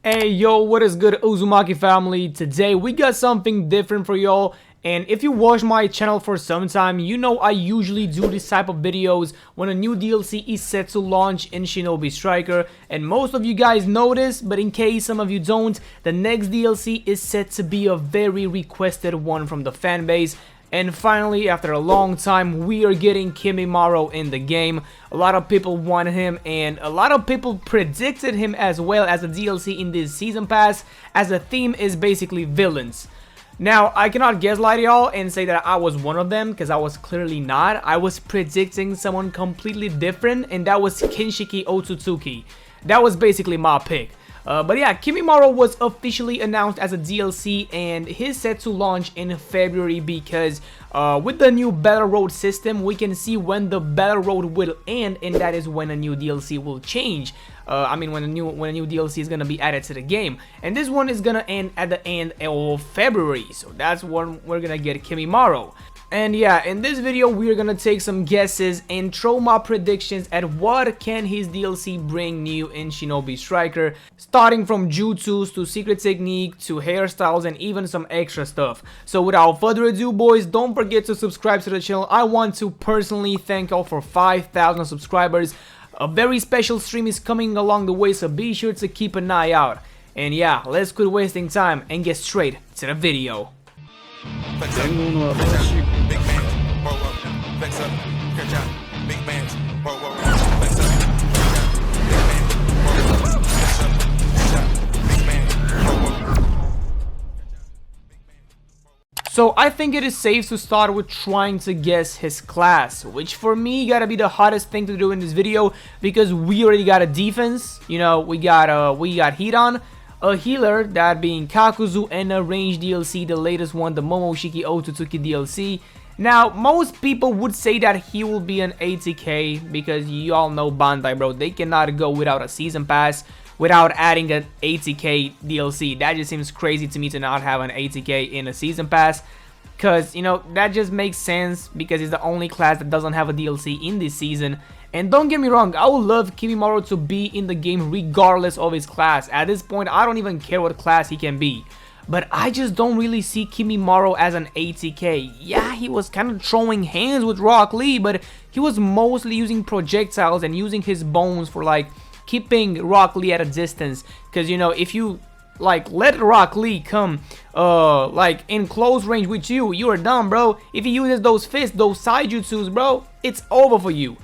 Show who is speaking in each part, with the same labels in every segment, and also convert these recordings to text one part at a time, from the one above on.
Speaker 1: Hey yo, what is good, Uzumaki family? Today we got something different for y'all, and if you watch my channel for some time, you know I usually do this type of videos when a new DLC is set to launch in Shinobi Striker, and most of you guys know this, but in case some of you don't, the next DLC is set to be a very requested one from the fanbase. And finally, after a long time, we are getting Kimimaro in the game. A lot of people wanted him, and a lot of people predicted him as well as a DLC in this season pass, as the theme is basically villains. Now, I cannot gaslight y'all and say that I was one of them, because I was clearly not. I was predicting someone completely different, and that was Kinshiki Otsutsuki. That was basically my pick. But yeah, Kimimaro was officially announced as a DLC, and he's set to launch in February because with the new Battle Road system, we can see when the Battle Road will end, and that is when a new DLC will change. I mean, when a new DLC is gonna be added to the game, and this one is gonna end at the end of February, so that's when we're gonna get Kimimaro. And yeah, in this video we're gonna take some guesses and throw my predictions at what can his DLC bring new in Shinobi Striker, starting from jutsus to secret technique to hairstyles and even some extra stuff. So without further ado, boys, don't forget to subscribe to the channel. I want to personally thank y'all for 5,000 subscribers. A very special stream is coming along the way, so be sure to keep an eye out. And yeah, let's quit wasting time and get straight to the video. So I think it is safe to start with trying to guess his class, which for me gotta be the hardest thing to do in this video because we already got a defense. You know, we got Hidan, a healer, that being Kakuzu, and a range DLC, the latest one, the Momoshiki Otsutsuki DLC. Now, most people would say that he will be an ATK because you all know Bandai, bro. They cannot go without a season pass without adding an ATK DLC. That just seems crazy to me to not have an ATK in a season pass. Because, you know, that just makes sense because it's the only class that doesn't have a DLC in this season. And don't get me wrong, I would love Kimimaro to be in the game regardless of his class. At this point, I don't even care what class he can be. But I just don't really see Kimimaro as an ATK. Yeah, he was kind of throwing hands with Rock Lee, but he was mostly using projectiles and using his bones for, like, keeping Rock Lee at a distance. Because, you know, if you, like, let Rock Lee come, like, in close range with you, you are done, bro. If he uses those fists, those side jutsus, bro, it's over for you.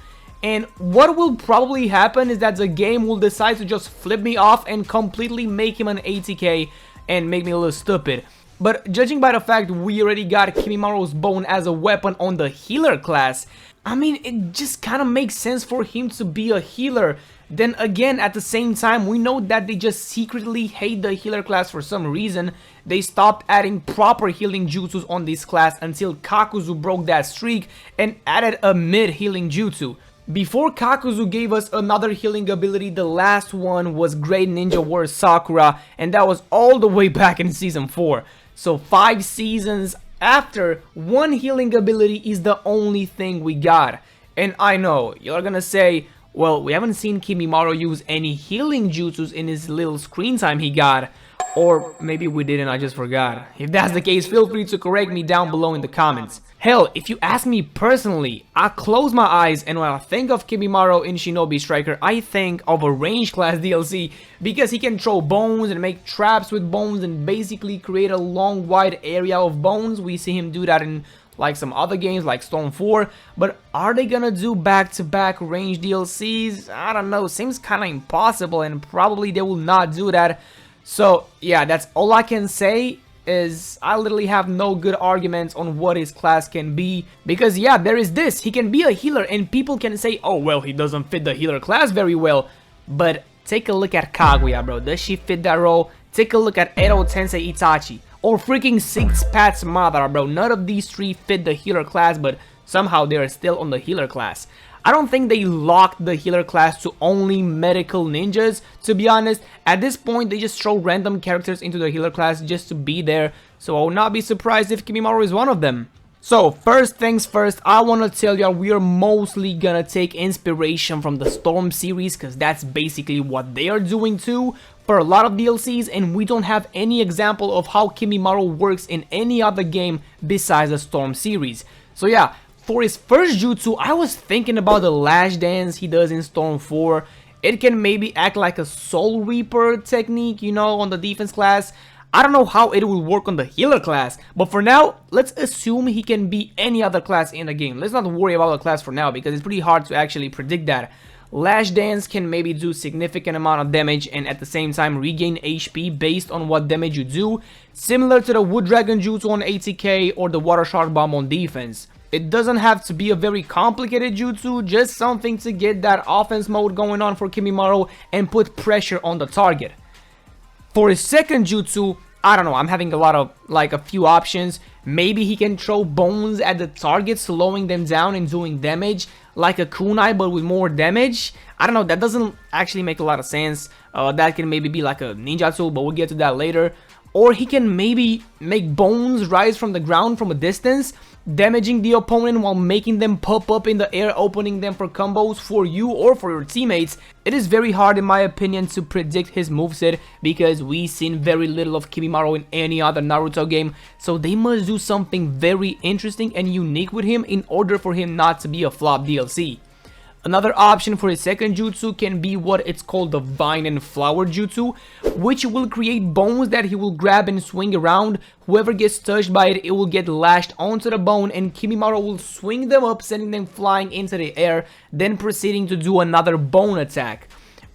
Speaker 1: And what will probably happen is that the game will decide to just flip me off and completely make him an ATK and make me a little stupid. But judging by the fact we already got Kimimaro's bone as a weapon on the healer class, I mean, it just kind of makes sense for him to be a healer. Then again, at the same time, we know that they just secretly hate the healer class for some reason. They stopped adding proper healing jutsus on this class until Kakuzu broke that streak and added a mid-healing jutsu. Before Kakuzu gave us another healing ability, the last one was Great Ninja Warrior Sakura, and that was all the way back in season 4. So 5 seasons after, one healing ability is the only thing we got. And I know, you're gonna say, well, we haven't seen Kimimaro use any healing jutsus in his little screen time he got. Or maybe we didn't, I just forgot. If that's the case, feel free to correct me down below in the comments. Hell, if you ask me personally, I close my eyes and when I think of Kimimaro in Shinobi Striker, I think of a range class DLC because he can throw bones and make traps with bones and basically create a long wide area of bones. We see him do that in like some other games like Storm 4, but are they gonna do back-to-back range DLCs? I don't know, seems kinda impossible and probably they will not do that. So yeah, that's all I can say. Is I literally have no good arguments on what his class can be, because yeah, there is this, he can be a healer and people can say, oh well, he doesn't fit the healer class very well, but take a look at Kaguya, bro. Does she fit that role? Take a look at Edo Tensei Itachi or freaking Six Paths Madara, bro. None of these three fit the healer class, but somehow they are still on the healer class. I don't think they locked the healer class to only medical ninjas, to be honest. At this point, they just throw random characters into the healer class just to be there, so I will not be surprised if Kimimaro is one of them. So first things first, I want to tell y'all we are mostly gonna take inspiration from the Storm series, because that's basically what they are doing too. for a lot of DLCs, and we don't have any example of how Kimimaro works in any other game besides the Storm series. So yeah, for his first jutsu, I was thinking about the lash dance he does in Storm 4. It can maybe act like a Soul Reaper technique, you know, on the defense class. I don't know how it will work on the healer class, but for now, let's assume he can be any other class in the game. Let's not worry about the class for now, because it's pretty hard to actually predict that. Lash Dance can maybe do significant amount of damage and at the same time regain HP based on what damage you do, similar to the Wood Dragon Jutsu on ATK or the Water Shark Bomb on defense. It doesn't have to be a very complicated jutsu, just something to get that offense mode going on for Kimimaro and put pressure on the target. For his second jutsu, I don't know, I'm having a few options. Maybe he can throw bones at the target, slowing them down and doing damage, like a kunai but with more damage. I don't know, that doesn't actually make a lot of sense. That can maybe be like a ninjutsu, but we'll get to that later. Or he can maybe make bones rise from the ground from a distance, damaging the opponent while making them pop up in the air, opening them for combos for you or for your teammates. It is very hard in my opinion to predict his moveset because we've seen very little of Kimimaro in any other Naruto game, so they must do something very interesting and unique with him in order for him not to be a flop DLC. Another option for his second jutsu can be what it's called the Vine and Flower Jutsu, which will create bones that he will grab and swing around. Whoever gets touched by it, it will get lashed onto the bone and Kimimaro will swing them up, sending them flying into the air, then proceeding to do another bone attack.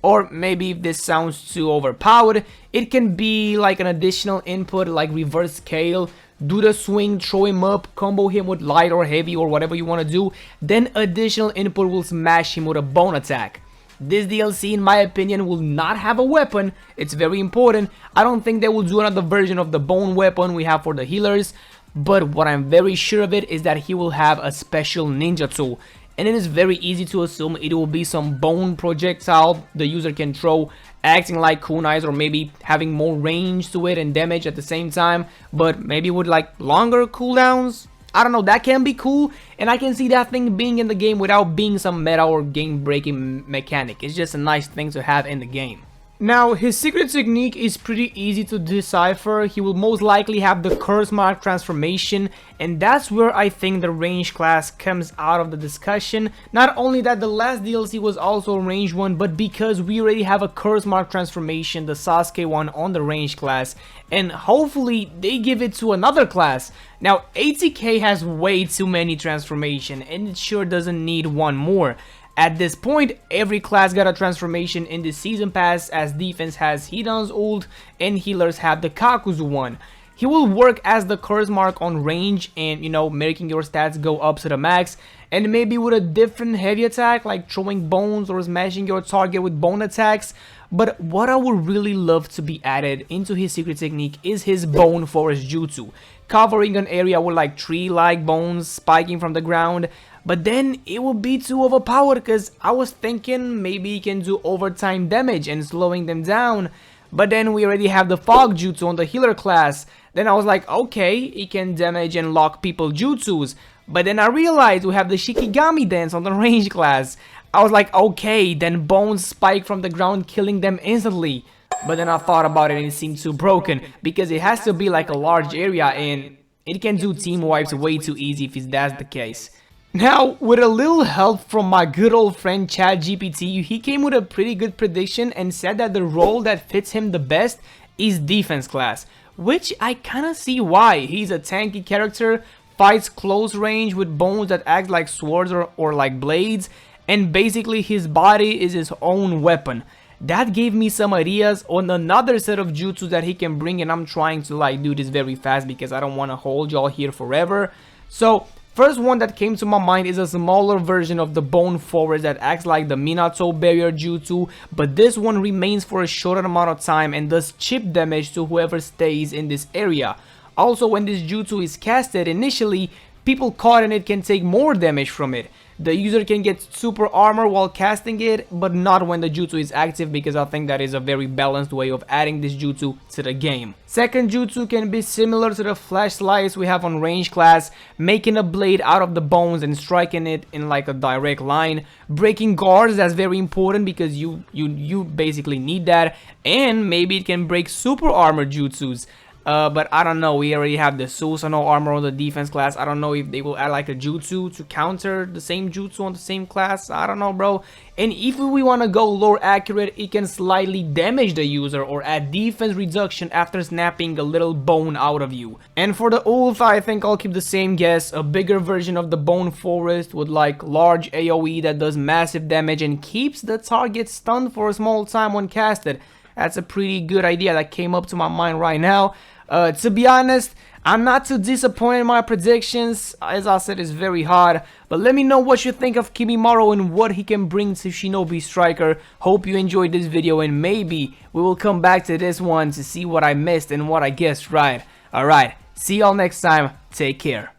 Speaker 1: Or maybe if this sounds too overpowered, it can be like an additional input like reverse scale. Do the swing, throw him up, combo him with light or heavy or whatever you want to do, then additional input will smash him with a bone attack. This DLC in my opinion will not have a weapon, it's very important. I don't think they will do another version of the bone weapon we have for the healers, but what I'm very sure of it is that he will have a special ninjutsu. And it is very easy to assume it will be some bone projectile the user can throw, acting like kunais or maybe having more range to it and damage at the same time, but maybe with like longer cooldowns. I don't know, that can be cool, and I can see that thing being in the game without being some meta or game breaking mechanic. It's just a nice thing to have in the game. Now, his secret technique is pretty easy to decipher. He will most likely have the curse mark transformation, and that's where I think the range class comes out of the discussion. Not only that the last DLC was also a range one, but because we already have a curse mark transformation, the Sasuke one, on the range class, and hopefully they give it to another class. Now, ATK has way too many transformation, and it sure doesn't need one more. At this point, every class got a transformation in the season pass, as defense has Hidan's ult and healers have the Kakuzu one. He will work as the curse mark on range and, you know, making your stats go up to the max, and maybe with a different heavy attack like throwing bones or smashing your target with bone attacks. But what I would really love to be added into his secret technique is his Bone Forest Jutsu, covering an area with like tree-like bones spiking from the ground. But then it would be too overpowered because I was thinking maybe he can do overtime damage and slowing them down. But then we already have the Fog Jutsu on the healer class. Then I was like, okay, he can damage and lock people jutsus. But then I realized we have the Shikigami dance on the range class. I was like, okay, then bones spike from the ground, killing them instantly. But then I thought about it and it seemed too broken because it has to be like a large area and it can do team wipes way too easy if that's the case. Now, with a little help from my good old friend ChatGPT, he came with a pretty good prediction and said that the role that fits him the best is defense class, which I kinda see why. He's a tanky character, fights close range with bones that act like swords or like blades, and basically his body is his own weapon. That gave me some ideas on another set of jutsus that he can bring, and I'm trying to like do this very fast because I don't want to hold y'all here forever. So first one that came to my mind is a smaller version of the Bone Forest that acts like the Minato barrier jutsu, but this one remains for a shorter amount of time and does chip damage to whoever stays in this area. Also, when this jutsu is casted initially, people caught in it can take more damage from it. the user can get super armor while casting it, but not when the jutsu is active, because I think that is a very balanced way of adding this jutsu to the game. Second jutsu can be similar to the flash slice we have on range class, making a blade out of the bones and striking it in like a direct line. Breaking guards, that's very important because you basically need that, and maybe it can break super armor jutsus. But I don't know, we already have the Susanoo armor on the defense class. I don't know if they will add like a jutsu to counter the same jutsu on the same class. I don't know, bro. And if we want to go lore accurate, it can slightly damage the user or add defense reduction after snapping a little bone out of you. And for the ult, I think I'll keep the same guess, a bigger version of the bone forest with like large AoE that does massive damage and keeps the target stunned for a small time when casted. That's a pretty good idea that came up to my mind right now. To be honest, I'm not too disappointed in my predictions. As I said, it's very hard. But let me know what you think of Kimimaro and what he can bring to Shinobi Striker. Hope you enjoyed this video, and maybe we will come back to this one to see what I missed and what I guessed right. Alright, see y'all next time. Take care.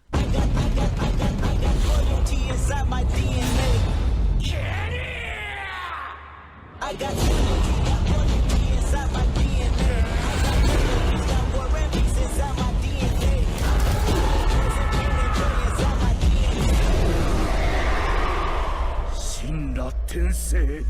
Speaker 2: Tensei